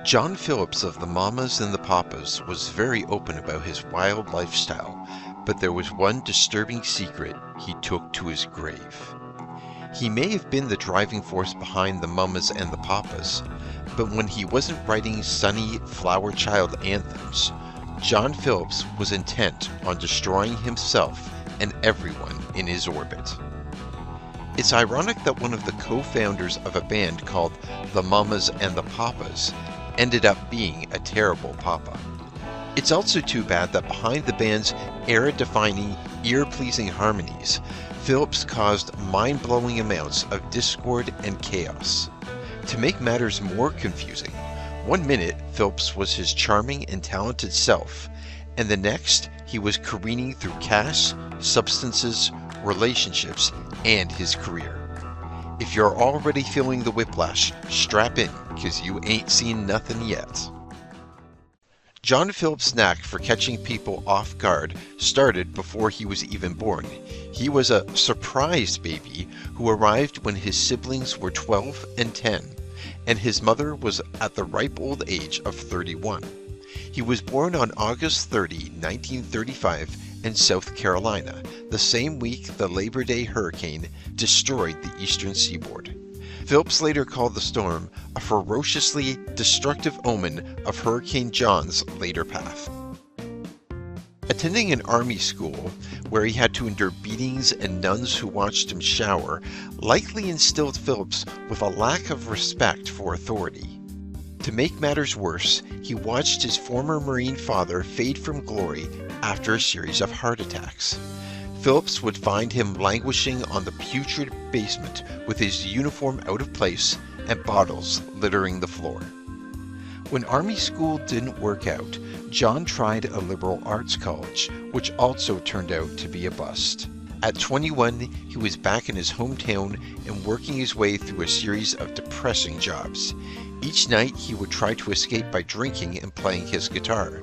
John Phillips of the Mamas and the Papas was very open about his wild lifestyle, but there was one disturbing secret he took to his grave. He may have been the driving force behind the Mamas and the Papas, but when he wasn't writing sunny flower child anthems, John Phillips was intent on destroying himself and everyone in his orbit. It's ironic that one of the co-founders of a band called the Mamas and the Papas ended up being a terrible papa. It's also too bad that behind the band's era-defining, ear-pleasing harmonies, Phillips caused mind-blowing amounts of discord and chaos. To make matters more confusing, one minute Phillips was his charming and talented self, and the next he was careening through cash, substances, relationships, and his career. If you're already feeling the whiplash, strap in, cause you ain't seen nothing yet. John Phillips' knack for catching people off guard started before he was even born. He was a surprise baby who arrived when his siblings were 12 and 10, and his mother was at the ripe old age of 31. He was born on August 30, 1935, in South Carolina, the same week the Labor Day hurricane destroyed the eastern seaboard. Phillips later called the storm a ferociously destructive omen of Hurricane John's later path. Attending an army school, where he had to endure beatings and nuns who watched him shower, likely instilled Phillips with a lack of respect for authority. To make matters worse, he watched his former Marine father fade from glory after a series of heart attacks. Phillips would find him languishing on the putrid basement with his uniform out of place and bottles littering the floor. When army school didn't work out, John tried a liberal arts college, which also turned out to be a bust. At 21, he was back in his hometown and working his way through a series of depressing jobs. Each night, he would try to escape by drinking and playing his guitar.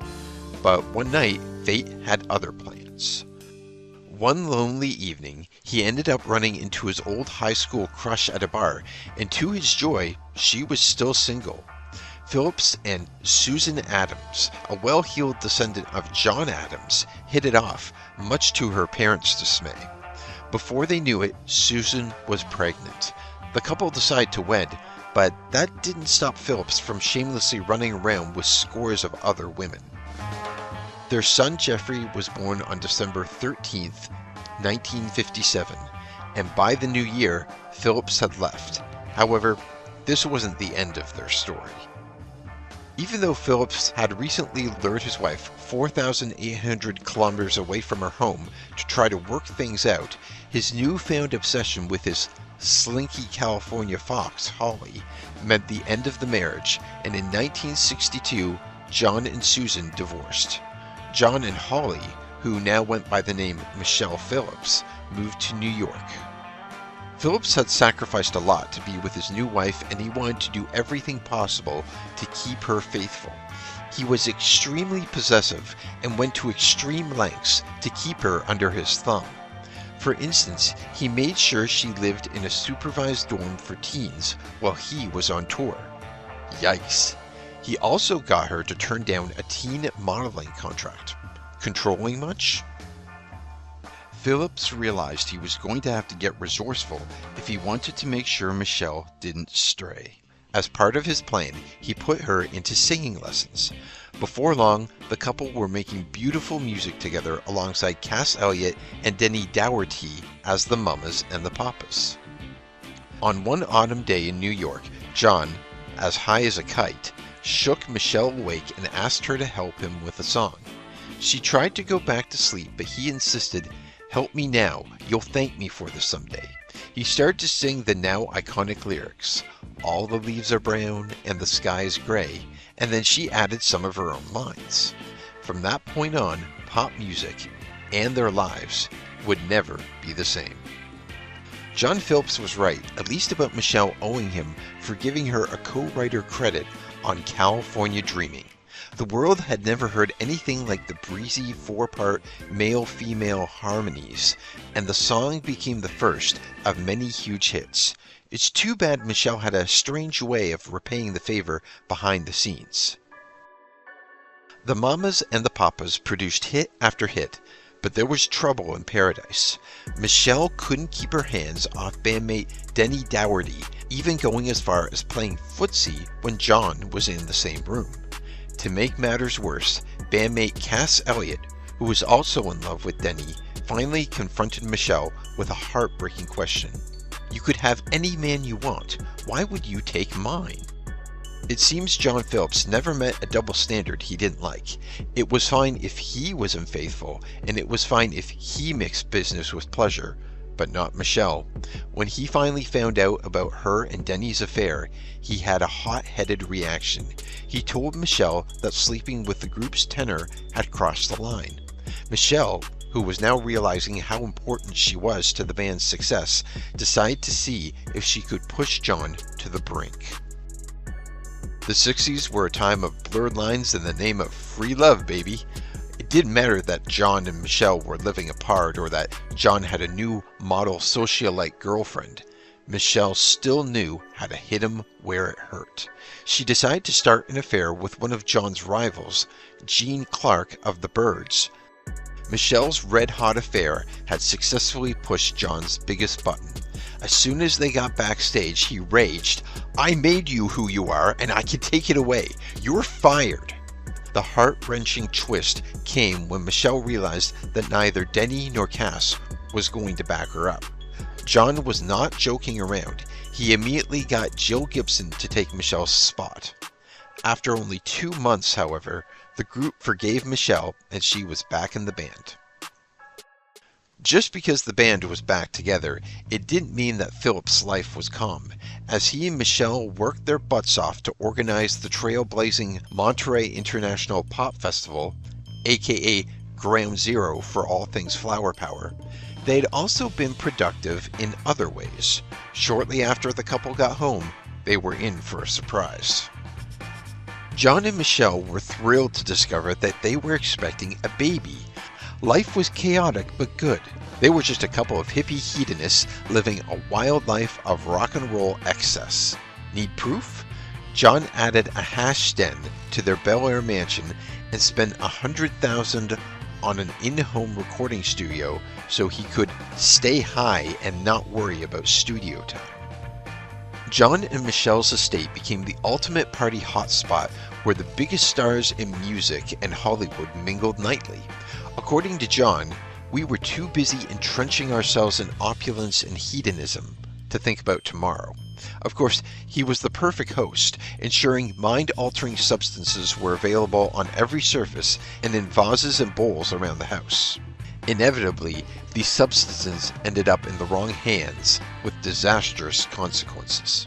But one night, fate had other plans. One lonely evening, he ended up running into his old high school crush at a bar, and to his joy, she was still single. Phillips and Susan Adams, a well-heeled descendant of John Adams, hit it off, much to her parents' dismay. Before they knew it, Susan was pregnant. The couple decided to wed, but that didn't stop Phillips from shamelessly running around with scores of other women. Their son Jeffrey was born on December 13, 1957, and by the new year, Phillips had left. However, this wasn't the end of their story. Even though Phillips had recently lured his wife 4,800 kilometers away from her home to try to work things out, his newfound obsession with his slinky California fox, Holly, meant the end of the marriage, and in 1962, John and Susan divorced. John and Holly, who now went by the name Michelle Phillips, moved to New York. Phillips had sacrificed a lot to be with his new wife, and he wanted to do everything possible to keep her faithful. He was extremely possessive and went to extreme lengths to keep her under his thumb. For instance, he made sure she lived in a supervised dorm for teens while he was on tour. Yikes. He also got her to turn down a teen modeling contract. Controlling much? Phillips realized he was going to have to get resourceful if he wanted to make sure Michelle didn't stray. As part of his plan, he put her into singing lessons. Before long, the couple were making beautiful music together alongside Cass Elliot and Denny Dougherty as the Mamas and the Papas. On one autumn day in New York, John, as high as a kite, shook Michelle awake and asked her to help him with a song. She tried to go back to sleep, but he insisted, "Help me now, you'll thank me for this someday." He started to sing the now iconic lyrics, "All the leaves are brown and the sky is gray," and then she added some of her own lines. From that point on, pop music and their lives would never be the same. John Phillips was right, at least about Michelle owing him for giving her a co-writer credit on California Dreaming. The world had never heard anything like the breezy four-part male-female harmonies, and the song became the first of many huge hits. It's too bad Michelle had a strange way of repaying the favor behind the scenes. The Mamas and the Papas produced hit after hit, but there was trouble in paradise. Michelle couldn't keep her hands off bandmate Denny Dougherty, even going as far as playing footsie when John was in the same room. To make matters worse, bandmate Cass Elliot, who was also in love with Denny, finally confronted Michelle with a heartbreaking question. "You could have any man you want. Why would you take mine?" It seems John Phillips never met a double standard he didn't like. It was fine if he was unfaithful, and it was fine if he mixed business with pleasure, but not Michelle. When he finally found out about her and Denny's affair, he had a hot-headed reaction. He told Michelle that sleeping with the group's tenor had crossed the line. Michelle, who was now realizing how important she was to the band's success, decided to see if she could push John to the brink. The 60s were a time of blurred lines in the name of free love, baby. It didn't matter that John and Michelle were living apart or that John had a new model socialite girlfriend. Michelle still knew how to hit him where it hurt. She decided to start an affair with one of John's rivals, Gene Clark of the Byrds. Michelle's red-hot affair had successfully pushed John's biggest button. As soon as they got backstage, he raged, "I made you who you are, and I can take it away. You're fired." The heart-wrenching twist came when Michelle realized that neither Denny nor Cass was going to back her up. John was not joking around. He immediately got Jill Gibson to take Michelle's spot. After only 2 months, however, the group forgave Michelle and she was back in the band. Just because the band was back together, it didn't mean that Phillips' life was calm. As he and Michelle worked their butts off to organize the trailblazing Monterey International Pop Festival, aka Ground Zero for all things flower power, they'd also been productive in other ways. Shortly after the couple got home, they were in for a surprise. John and Michelle were thrilled to discover that they were expecting a baby. Life was chaotic but good. They were just a couple of hippie hedonists living a wild life of rock and roll excess. Need proof? John added a hash den to their Bel Air mansion and spent $100,000 on an in-home recording studio so he could stay high and not worry about studio time. John and Michelle's estate became the ultimate party hotspot where the biggest stars in music and Hollywood mingled nightly. According to John, we were too busy entrenching ourselves in opulence and hedonism to think about tomorrow. Of course, he was the perfect host, ensuring mind-altering substances were available on every surface and in vases and bowls around the house. Inevitably, these substances ended up in the wrong hands with disastrous consequences.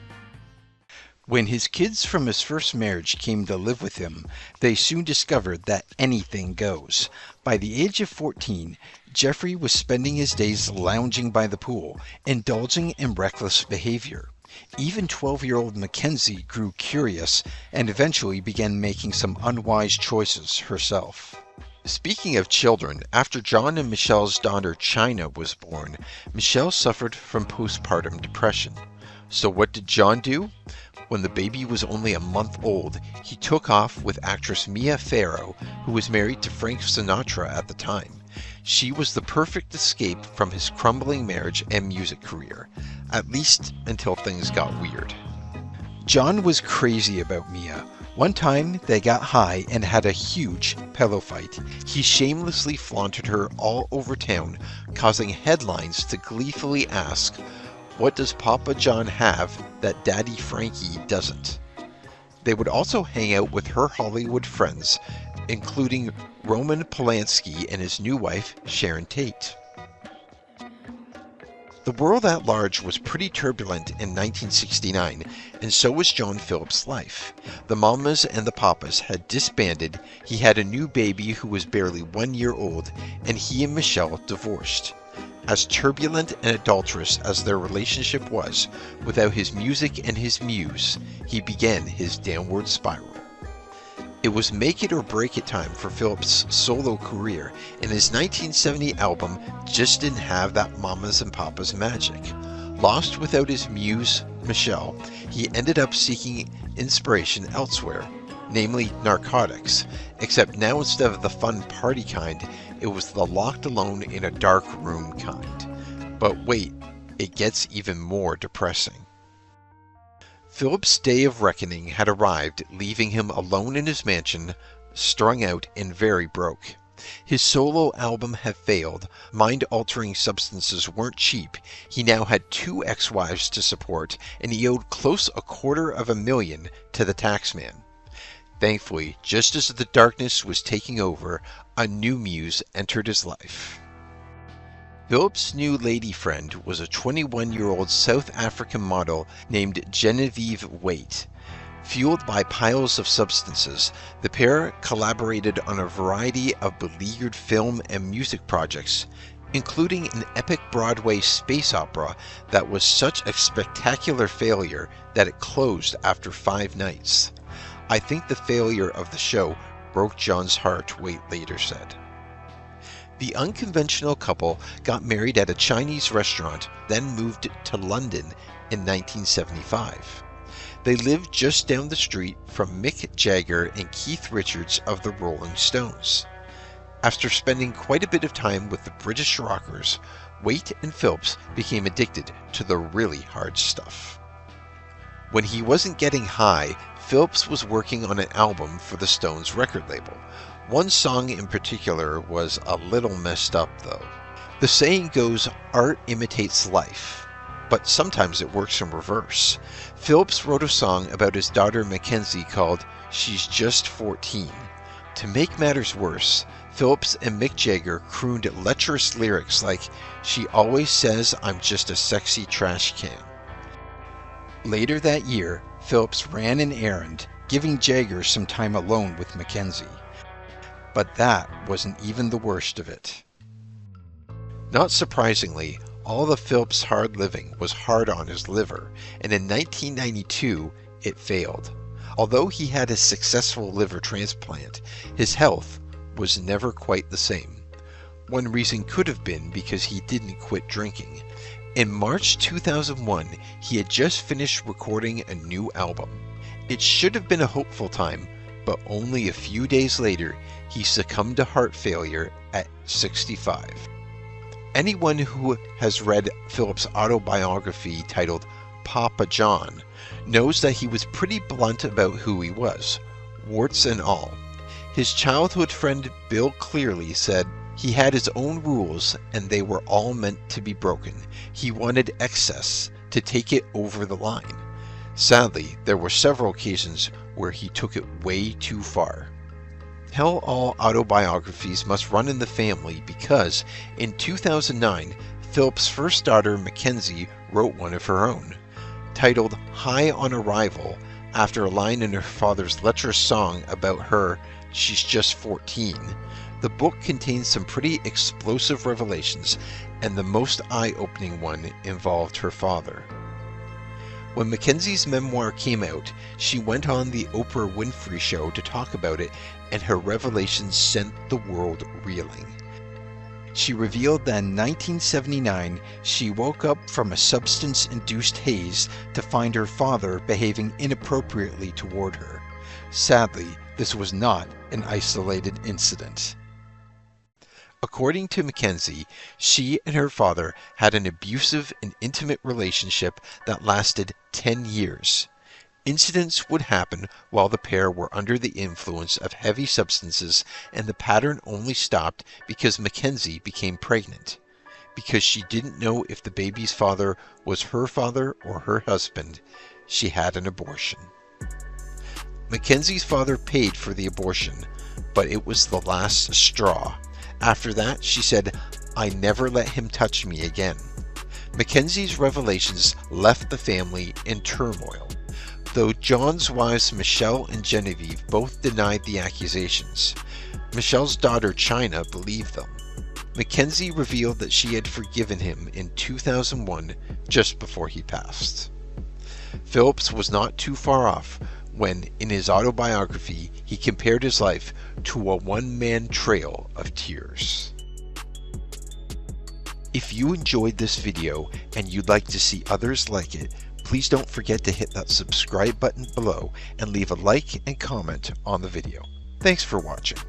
When his kids from his first marriage came to live with him, they soon discovered that anything goes. By the age of 14, Jeffrey was spending his days lounging by the pool, indulging in reckless behavior. Even 12-year-old Mackenzie grew curious and eventually began making some unwise choices herself. Speaking of children, after John and Michelle's daughter China was born, Michelle suffered from postpartum depression. So what did John do? When the baby was only a month old, he took off with actress Mia Farrow, who was married to Frank Sinatra at the time. She was the perfect escape from his crumbling marriage and music career, at least until things got weird. John was crazy about Mia. One time, they got high and had a huge pillow fight. He shamelessly flaunted her all over town, causing headlines to gleefully ask, "What does Papa John have that Daddy Frankie doesn't?" They would also hang out with her Hollywood friends, including Roman Polanski and his new wife, Sharon Tate. The world at large was pretty turbulent in 1969, and so was John Phillips' life. The Mamas and the Papas had disbanded, he had a new baby who was barely 1 year old, and he and Michelle divorced. As turbulent and adulterous as their relationship was, without his music and his muse, he began his downward spiral. It was make it or break it time for Phillips' solo career, and his 1970 album just didn't have that Mamas and Papas magic. Lost without his muse, Michelle, he ended up seeking inspiration elsewhere, namely narcotics, except now instead of the fun party kind, it was the locked alone in a dark room kind. But wait, it gets even more depressing. Phillips' day of reckoning had arrived, leaving him alone in his mansion, strung out and very broke. His solo album had failed, mind-altering substances weren't cheap, he now had 2 ex-wives to support, and he owed close $250,000 to the taxman. Thankfully, just as the darkness was taking over, a new muse entered his life. Phillips' new lady friend was a 21-year-old South African model named Genevieve Waite. Fueled by piles of substances, the pair collaborated on a variety of beleaguered film and music projects, including an epic Broadway space opera that was such a spectacular failure that it closed after 5 nights. "I think the failure of the show broke John's heart," Waite later said. The unconventional couple got married at a Chinese restaurant, then moved to London in 1975. They lived just down the street from Mick Jagger and Keith Richards of the Rolling Stones. After spending quite a bit of time with the British rockers, Waite and Phillips became addicted to the really hard stuff. When he wasn't getting high, Phillips was working on an album for the Stones record label. One song in particular was a little messed up though. The saying goes, art imitates life, but sometimes it works in reverse. Phillips wrote a song about his daughter Mackenzie called "She's Just 14. To make matters worse, Phillips and Mick Jagger crooned lecherous lyrics like, "She always says I'm just a sexy trash can." Later that year, Phillips ran an errand, giving Jagger some time alone with Mackenzie. But that wasn't even the worst of it. Not surprisingly, all the Phillips' hard living was hard on his liver, and in 1992 it failed. Although he had a successful liver transplant, his health was never quite the same. One reason could have been because he didn't quit drinking. In March 2001, he had just finished recording a new album. It should have been a hopeful time, but only a few days later, he succumbed to heart failure at 65. Anyone who has read Phillips' autobiography titled Papa John knows that he was pretty blunt about who he was, warts and all. His childhood friend Bill Clearly said he had his own rules and they were all meant to be broken. He wanted excess, to take it over the line. Sadly, there were several occasions where he took it way too far. Hell, all autobiographies must run in the family because in 2009, Phillips' first daughter Mackenzie wrote one of her own. Titled High on Arrival, after a line in her father's lecherous song about her, "She's just 14, the book contains some pretty explosive revelations, and the most eye-opening one involved her father. When Mackenzie's memoir came out, she went on the Oprah Winfrey Show to talk about it, and her revelations sent the world reeling. She revealed that in 1979, she woke up from a substance-induced haze to find her father behaving inappropriately toward her. Sadly, this was not an isolated incident. According to Mackenzie, she and her father had an abusive and intimate relationship that lasted 10 years. Incidents would happen while the pair were under the influence of heavy substances, and the pattern only stopped because Mackenzie became pregnant. Because she didn't know if the baby's father was her father or her husband, she had an abortion. Mackenzie's father paid for the abortion, but it was the last straw. After that, she said, "I never let him touch me again." Mackenzie's revelations left the family in turmoil. Though John's wives Michelle and Genevieve both denied the accusations, Michelle's daughter China believed them. Mackenzie revealed that she had forgiven him in 2001, just before he passed. Phillips was not too far off when, in his autobiography, he compared his life to a one-man trail of tears. If you enjoyed this video and you'd like to see others like it, please don't forget to hit that subscribe button below and leave a like and comment on the video. Thanks for watching.